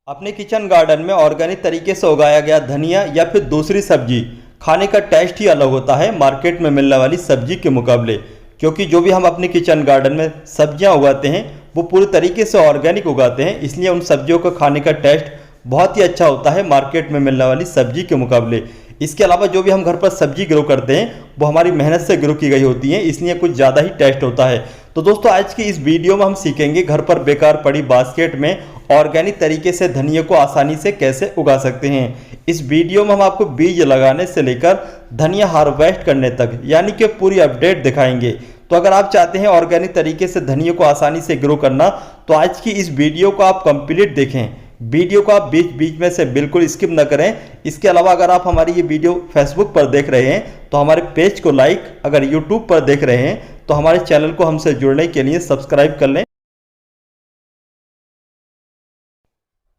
अपने kitchen garden में organic तरीके से उगाया गया धनिया या फिर दूसरी सब्जी खाने का टेस्ट ही अलग होता है मार्केट में मिलने वाली सब्जी के मुकाबले। क्योंकि जो भी हम अपने किचन गार्डन में सब्जियां उगाते हैं वो पूरी तरीके से ऑर्गेनिक उगाते हैं, इसलिए उन सब्जियों को खाने का टेस्ट बहुत ही अच्छा होता है मार्केट में मिलने वाली सब्जी के मुकाबले। इसके अलावा जो भी हम घर पर सब्जी ग्रो करते हैं वो हमारी मेहनत से ग्रो की गई होती है, इसलिए कुछ ज़्यादा ही टेस्ट होता है। तो दोस्तों आज की इस वीडियो में हम सीखेंगे घर पर बेकार पड़ी बास्केट में ऑर्गेनिक तरीके से धनिया को आसानी से कैसे उगा सकते हैं। इस वीडियो में हम आपको बीज लगाने से लेकर धनिया हार्वेस्ट करने तक यानी कि पूरी अपडेट दिखाएंगे। तो अगर आप चाहते हैं ऑर्गेनिक तरीके से धनिया को आसानी से ग्रो करना तो आज की इस वीडियो को आप कंप्लीट देखें। वीडियो को आप बीच बीच में से बिल्कुल स्किप न करें। इसके अलावा अगर आप हमारी ये वीडियो फेसबुक पर देख रहे हैं तो हमारे पेज को लाइक, अगर यूट्यूब पर देख रहे हैं तो हमारे चैनल को हमसे जुड़ने के लिए सब्सक्राइब कर लें।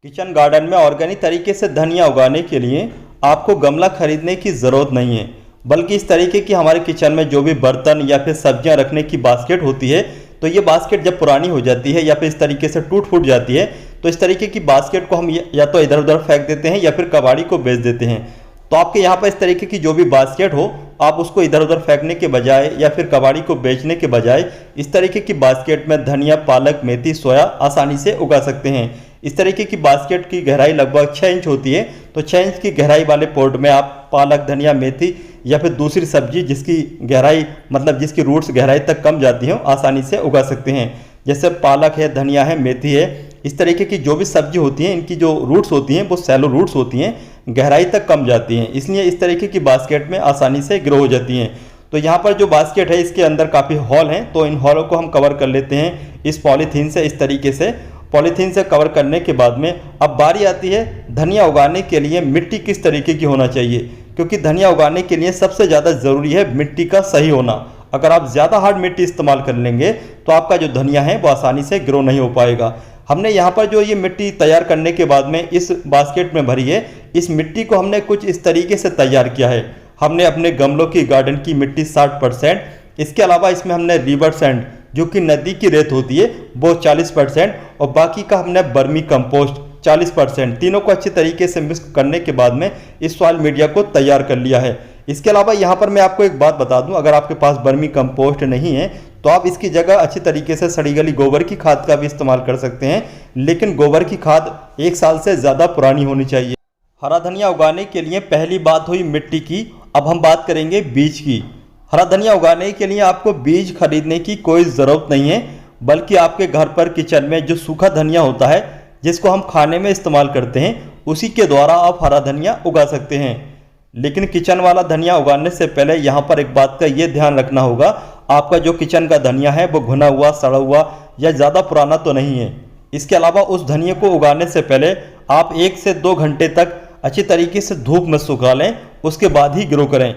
किचन गार्डन में ऑर्गेनिक तरीके से धनिया उगाने के लिए आपको गमला खरीदने की ज़रूरत नहीं है, बल्कि इस तरीके की हमारे किचन में जो भी बर्तन या फिर सब्जियां रखने की बास्केट होती है तो ये बास्केट जब पुरानी हो जाती है या फिर इस तरीके से टूट फूट जाती है तो इस तरीके की बास्केट को हम या तो इधर उधर फेंक देते हैं या फिर कबाड़ी को बेच देते हैं। तो आपके यहाँ पर इस तरीके की जो भी बास्केट हो आप उसको इधर उधर फेंकने के बजाय या फिर कबाड़ी को बेचने के बजाय इस तरीके की बास्केट में धनिया, पालक, मेथी, सोया आसानी से उगा सकते हैं। इस तरीके की बास्केट की गहराई लगभग 6 इंच होती है, तो 6 इंच की गहराई वाले पॉट में आप पालक, धनिया, मेथी या फिर दूसरी सब्जी जिसकी गहराई मतलब जिसकी रूट्स गहराई तक कम जाती हैं आसानी से उगा सकते हैं। जैसे पालक है, धनिया है, मेथी है, इस तरीके की जो भी सब्जी होती हैं इनकी जो रूट्स होती हैं वो सैलो रूट्स होती हैं, गहराई तक कम जाती हैं, इसलिए इस तरीके की बास्केट में आसानी से ग्रो हो जाती हैं। तो यहाँ पर जो बास्केट है इसके अंदर काफ़ी हॉल हैं, तो इन हॉलों को हम कवर कर लेते हैं इस पॉलीथीन से। इस तरीके से पॉलीथीन से कवर करने के बाद में अब बारी आती है धनिया उगाने के लिए मिट्टी किस तरीके की होना चाहिए, क्योंकि धनिया उगाने के लिए सबसे ज़्यादा ज़रूरी है मिट्टी का सही होना। अगर आप ज़्यादा हार्ड मिट्टी इस्तेमाल कर लेंगे तो आपका जो धनिया है वो आसानी से ग्रो नहीं हो पाएगा। हमने यहाँ पर जो ये मिट्टी तैयार करने के बाद में इस बास्केट में भरी है, इस मिट्टी को हमने कुछ इस तरीके से तैयार किया है। हमने अपने गमलों की गार्डन की मिट्टी 60%, इसके अलावा इसमें हमने रिवर सैंड जो कि नदी की रेत होती है वो 40% और बाकी का हमने बर्मी कंपोस्ट 40%, तीनों को अच्छी तरीके से मिक्स करने के बाद में इस सॉइल मीडिया को तैयार कर लिया है। इसके अलावा यहाँ पर मैं आपको एक बात बता दूं, अगर आपके पास बर्मी कंपोस्ट नहीं है तो आप इसकी जगह अच्छी तरीके से सड़ी गली गोबर की खाद का भी इस्तेमाल कर सकते हैं, लेकिन गोबर की खाद 1 साल से ज़्यादा पुरानी होनी चाहिए। हरा धनिया उगाने के लिए पहली बात हुई मिट्टी की, अब हम बात करेंगे बीज की। हरा धनिया उगाने के लिए आपको बीज खरीदने की कोई ज़रूरत नहीं है, बल्कि आपके घर पर किचन में जो सूखा धनिया होता है जिसको हम खाने में इस्तेमाल करते हैं उसी के द्वारा आप हरा धनिया उगा सकते हैं। लेकिन किचन वाला धनिया उगाने से पहले यहाँ पर एक बात का ये ध्यान रखना होगा, आपका जो किचन का धनिया है वो भुना हुआ, सड़ा हुआ या ज़्यादा पुराना तो नहीं है। इसके अलावा उस धनिया को उगाने से पहले आप 1 से 2 घंटे तक अच्छी तरीके से धूप में सुखा लें, उसके बाद ही ग्रो करें।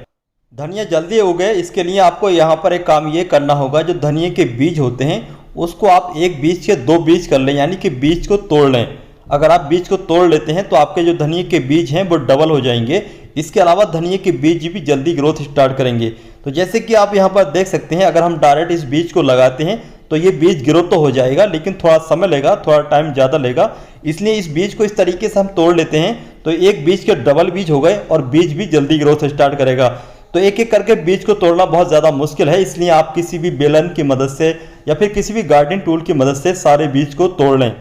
धनिया जल्दी उगे इसके लिए आपको यहाँ पर एक काम ये करना होगा, जो धनिया के बीज होते हैं उसको आप एक बीज के 2 बीज कर लें, यानी कि बीज को तोड़ लें। अगर आप बीज को तोड़ लेते हैं तो आपके जो धनिया के बीज हैं वो डबल हो जाएंगे। इसके अलावा धनिया के बीज भी जल्दी ग्रोथ स्टार्ट करेंगे। तो जैसे कि आप यहाँ पर देख सकते हैं, अगर हम डायरेक्ट इस बीज को लगाते हैं तो ये बीज ग्रोथ तो हो जाएगा, लेकिन थोड़ा समय लेगा, थोड़ा टाइम ज़्यादा लेगा। इसलिए इस बीज को इस तरीके से हम तोड़ लेते हैं तो एक बीज के डबल बीज हो गए और बीज भी जल्दी ग्रोथ स्टार्ट करेगा। तो एक एक करके बीज को तोड़ना बहुत ज़्यादा मुश्किल है, इसलिए आप किसी भी बेलन की मदद से या फिर किसी भी गार्डनिंग टूल की मदद से सारे बीज को तोड़ लें।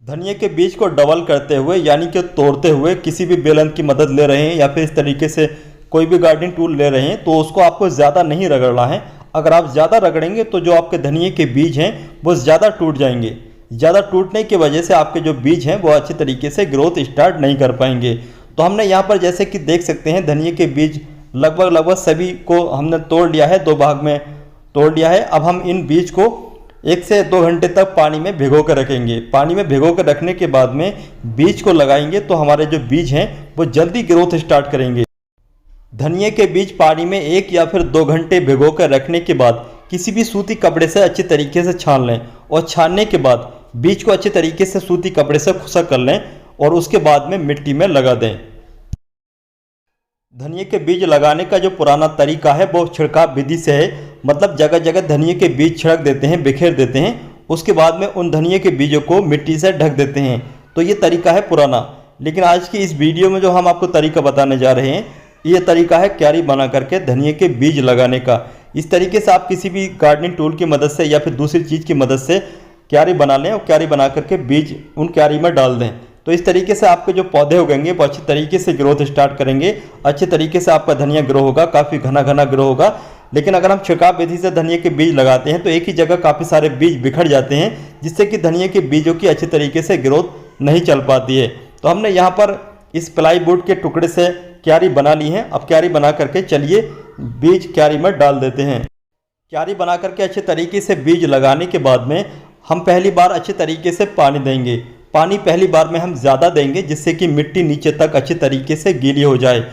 धनिया के बीज को डबल करते हुए यानी कि तोड़ते हुए किसी भी बेलन की मदद ले रहे हैं या फिर इस तरीके से कोई भी गार्डनिंग टूल ले रहे हैं तो उसको आपको ज़्यादा नहीं रगड़ना है। अगर आप ज़्यादा रगड़ेंगे तो जो आपके धनिया के बीज हैं वो ज़्यादा टूट जाएंगे। ज़्यादा टूटने की वजह से आपके जो बीज हैं वो अच्छी तरीके से ग्रोथ स्टार्ट नहीं कर पाएंगे। तो हमने यहाँ पर जैसे कि देख सकते हैं धनिया के बीज लगभग सभी को हमने तोड़ लिया है, 2 भाग में तोड़ लिया है। अब हम इन बीज को 1 से 2 घंटे तक पानी में भिगो कर रखेंगे। पानी में भिगो कर रखने के बाद में बीज को लगाएंगे तो हमारे जो बीज हैं वो जल्दी ग्रोथ स्टार्ट करेंगे। धनिया के बीज पानी में 1 या फिर 2 घंटे भिगो कर रखने के बाद किसी भी सूती कपड़े से अच्छी तरीके से छान लें और छानने के बाद बीज को अच्छी तरीके से सूती कपड़े से खुशक कर लें और उसके बाद में मिट्टी में लगा दें। धनिया के बीज लगाने का जो पुराना तरीका है वो छिड़काव विधि से है, मतलब जगह जगह धनिया के बीज छिड़क देते हैं, बिखेर देते हैं, उसके बाद में उन धनिया के बीजों को मिट्टी से ढक देते हैं तो ये तरीका है पुराना। लेकिन आज की इस वीडियो में जो हम आपको तरीका बताने जा रहे हैं, ये तरीका है क्यारी बना करके धनिए के बीज लगाने का। इस तरीके से आप किसी भी गार्डनिंग टूल की मदद से या फिर दूसरी चीज़ की मदद से क्यारी बना लें और क्यारी बना करके बीज उन क्यारी में डाल दें। तो इस तरीके से आपके जो पौधे उगेंगे वो अच्छी तरीके से ग्रोथ स्टार्ट करेंगे, अच्छे तरीके से आपका धनिया ग्रो होगा, काफ़ी घना घना ग्रो होगा। लेकिन अगर हम छिड़काव विधि से धनिया के बीज लगाते हैं तो एक ही जगह काफ़ी सारे बीज बिखर जाते हैं, जिससे कि धनिया के बीजों की अच्छी तरीके से ग्रोथ नहीं चल पाती है। तो हमने यहाँ पर इस प्लाईवुड के टुकड़े से क्यारी बना ली है। अब क्यारी बना करके चलिए बीज क्यारी में डाल देते हैं। क्यारी बना करके अच्छे तरीके से बीज लगाने के बाद में हम पहली बार अच्छे तरीके से पानी देंगे। पानी पहली बार में हम ज़्यादा देंगे जिससे कि मिट्टी नीचे तक अच्छे तरीके से गीली हो जाए।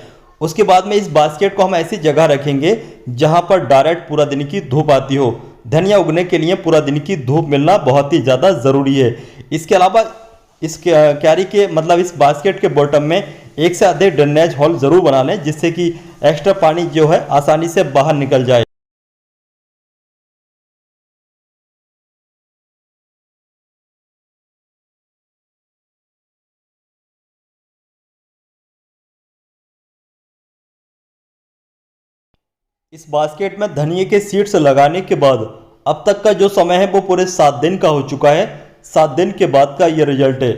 उसके बाद में इस बास्केट को हम ऐसी जगह रखेंगे जहां पर डायरेक्ट पूरा दिन की धूप आती हो। धनिया उगने के लिए पूरा दिन की धूप मिलना बहुत ही ज़्यादा ज़रूरी है। इसके अलावा इस क्यारी के मतलब इस बास्केट के बॉटम में एक से अधिक ड्रेनेज होल ज़रूर बना लें, जिससे कि एक्स्ट्रा पानी जो है आसानी से बाहर निकल जाए। इस बास्केट में धनिए के सीड्स लगाने के बाद अब तक का जो समय है वो पूरे 7 दिन का हो चुका है। 7 दिन के बाद का ये रिजल्ट है।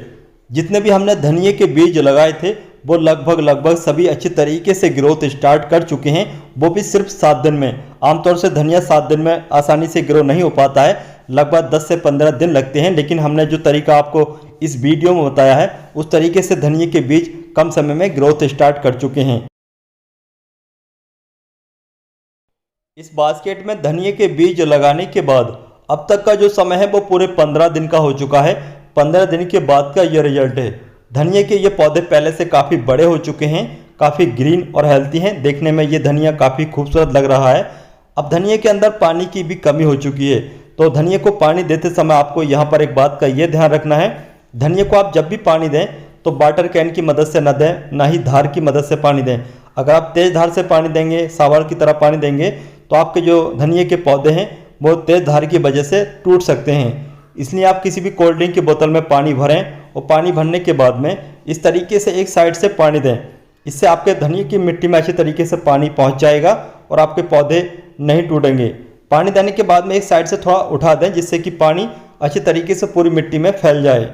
जितने भी हमने धनिए के बीज लगाए थे वो लगभग सभी अच्छी तरीके से ग्रोथ स्टार्ट कर चुके हैं, वो भी सिर्फ 7 दिन में। आमतौर से धनिया 7 दिन में आसानी से ग्रो नहीं हो पाता है, लगभग 10 से 15 दिन लगते हैं। लेकिन हमने जो तरीका आपको इस वीडियो में बताया है उस तरीके से धनिए के बीज कम समय में ग्रोथ स्टार्ट कर चुके हैं। इस बास्केट में धनिए के बीज लगाने के बाद अब तक का जो समय है वो पूरे 15 दिन का हो चुका है। 15 दिन के बाद का ये रिजल्ट है। धनिए के ये पौधे पहले से काफ़ी बड़े हो चुके हैं, काफ़ी ग्रीन और हेल्थी हैं। देखने में ये धनिया काफ़ी खूबसूरत लग रहा है। अब धनिए के अंदर पानी की भी कमी हो चुकी है, तो धनिए को पानी देते समय आपको यहाँ पर एक बात का ये ध्यान रखना है, धनिए को आप जब भी पानी दें तो वाटर कैन की मदद से न दें, ना ही धार की मदद से पानी दें। अगर आप तेज़ धार से पानी देंगे, सावर की तरह पानी देंगे, तो आपके जो धनिए के पौधे हैं वो तेज़ धार की वजह से टूट सकते हैं। इसलिए आप किसी भी कोल्ड ड्रिंक की बोतल में पानी भरें और पानी भरने के बाद में इस तरीके से एक साइड से पानी दें। इससे आपके धनिए की मिट्टी में अच्छे तरीके से पानी पहुंच जाएगा और आपके पौधे नहीं टूटेंगे। पानी देने के बाद में एक साइड से थोड़ा उठा दें, जिससे कि पानी अच्छे तरीके से पूरी मिट्टी में फैल जाए।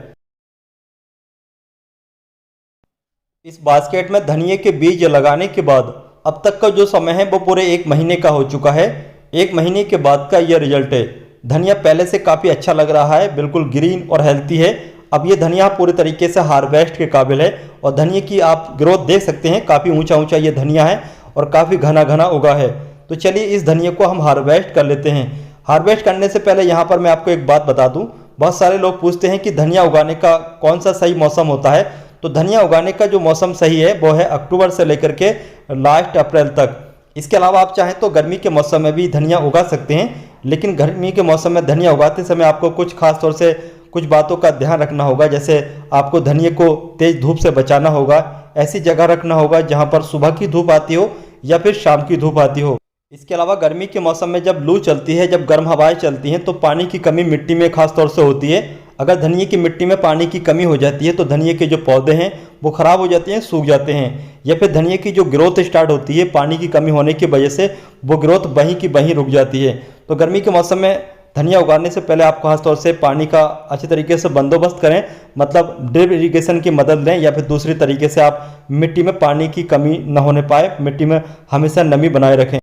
इस बास्केट में धनिए के बीज लगाने के बाद अब तक का जो समय है वो पूरे 1 महीने का हो चुका है। 1 महीने के बाद का ये रिजल्ट है। धनिया पहले से काफ़ी अच्छा लग रहा है, बिल्कुल ग्रीन और हेल्थी है। अब ये धनिया पूरे तरीके से हार्वेस्ट के काबिल है और धनिया की आप ग्रोथ देख सकते हैं, काफ़ी ऊंचा ऊंचा ये धनिया है और काफ़ी घना घना उगा है। तो चलिए इस धनिया को हम हार्वेस्ट कर लेते हैं। हार्वेस्ट करने से पहले यहाँ पर मैं आपको एक बात बता दूँ, बहुत सारे लोग पूछते हैं कि धनिया उगाने का कौन सा सही मौसम होता है। तो धनिया उगाने का जो मौसम सही है वो है अक्टूबर से लेकर के लास्ट अप्रैल तक। इसके अलावा आप चाहें तो गर्मी के मौसम में भी धनिया उगा सकते हैं, लेकिन गर्मी के मौसम में धनिया उगाते समय आपको कुछ खास तौर से कुछ बातों का ध्यान रखना होगा। जैसे आपको धनिया को तेज़ धूप से बचाना होगा, ऐसी जगह रखना होगा जहां पर सुबह की धूप आती हो या फिर शाम की धूप आती हो। इसके अलावा गर्मी के मौसम में जब लू चलती है, जब गर्म हवाएं चलती हैं, तो पानी की कमी मिट्टी में खास तौर से होती है। अगर धनिया की मिट्टी में पानी की कमी हो जाती है तो धनिया के जो पौधे हैं वो ख़राब हो जाते हैं, सूख जाते हैं, या फिर धनिया की जो ग्रोथ स्टार्ट होती है पानी की कमी होने की वजह से वो ग्रोथ वहीं की वहीं रुक जाती है। तो गर्मी के मौसम में धनिया उगाने से पहले आप खास तौर से पानी का अच्छे तरीके से बंदोबस्त करें, मतलब ड्रिप इरिगेशन की मदद लें, या फिर दूसरी तरीके से आप मिट्टी में पानी की कमी न होने पाए, मिट्टी में हमेशा नमी बनाए रखें।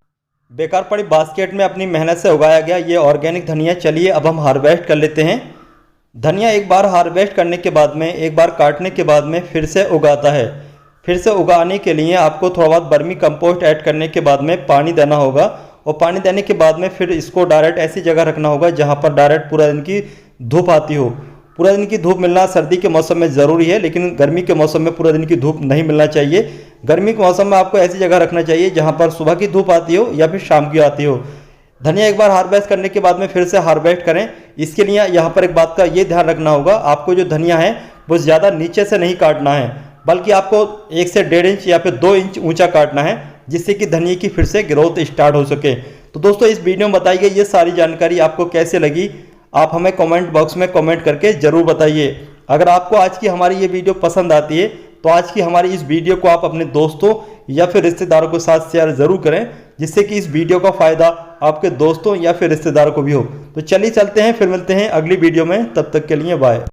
बेकार पड़ी बास्केट में अपनी मेहनत से उगाया गया ये ऑर्गेनिक धनिया चलिए अब हम हार्वेस्ट कर लेते हैं। धनिया एक बार हार्वेस्ट करने के बाद में, एक बार काटने के बाद में फिर से उगाता है। फिर से उगाने के लिए आपको थोड़ा बहुत वर्मी कंपोस्ट ऐड करने के बाद में पानी देना होगा, और पानी देने के बाद में फिर इसको डायरेक्ट ऐसी जगह रखना होगा जहां पर डायरेक्ट पूरा दिन की धूप आती हो। पूरा दिन की धूप मिलना सर्दी के मौसम में ज़रूरी है, लेकिन गर्मी के मौसम में पूरा दिन की धूप नहीं मिलना चाहिए। गर्मी के मौसम में आपको ऐसी जगह रखना चाहिए जहां पर सुबह की धूप आती हो या फिर शाम की आती हो। धनिया एक बार हार्वेस्ट करने के बाद में फिर से हार्वेस्ट करें। इसके लिए यहाँ पर एक बात का ये ध्यान रखना होगा, आपको जो धनिया है वो ज़्यादा नीचे से नहीं काटना है, बल्कि आपको 1 से 1.5 इंच या फिर 2 इंच ऊंचा काटना है, जिससे कि धनिया की फिर से ग्रोथ स्टार्ट हो सके। तो दोस्तों इस वीडियो में बताई गई ये सारी जानकारी आपको कैसे लगी, आप हमें कमेंट बॉक्स में कमेंट करके ज़रूर बताइए। अगर आपको आज की हमारी ये वीडियो पसंद आती है तो आज की हमारी इस वीडियो को आप अपने दोस्तों या फिर रिश्तेदारों के साथ शेयर ज़रूर करें, जिससे कि इस वीडियो का फ़ायदा आपके दोस्तों या फिर रिश्तेदारों को भी हो। तो चलिए चलते हैं, फिर मिलते हैं अगली वीडियो में, तब तक के लिए बाय।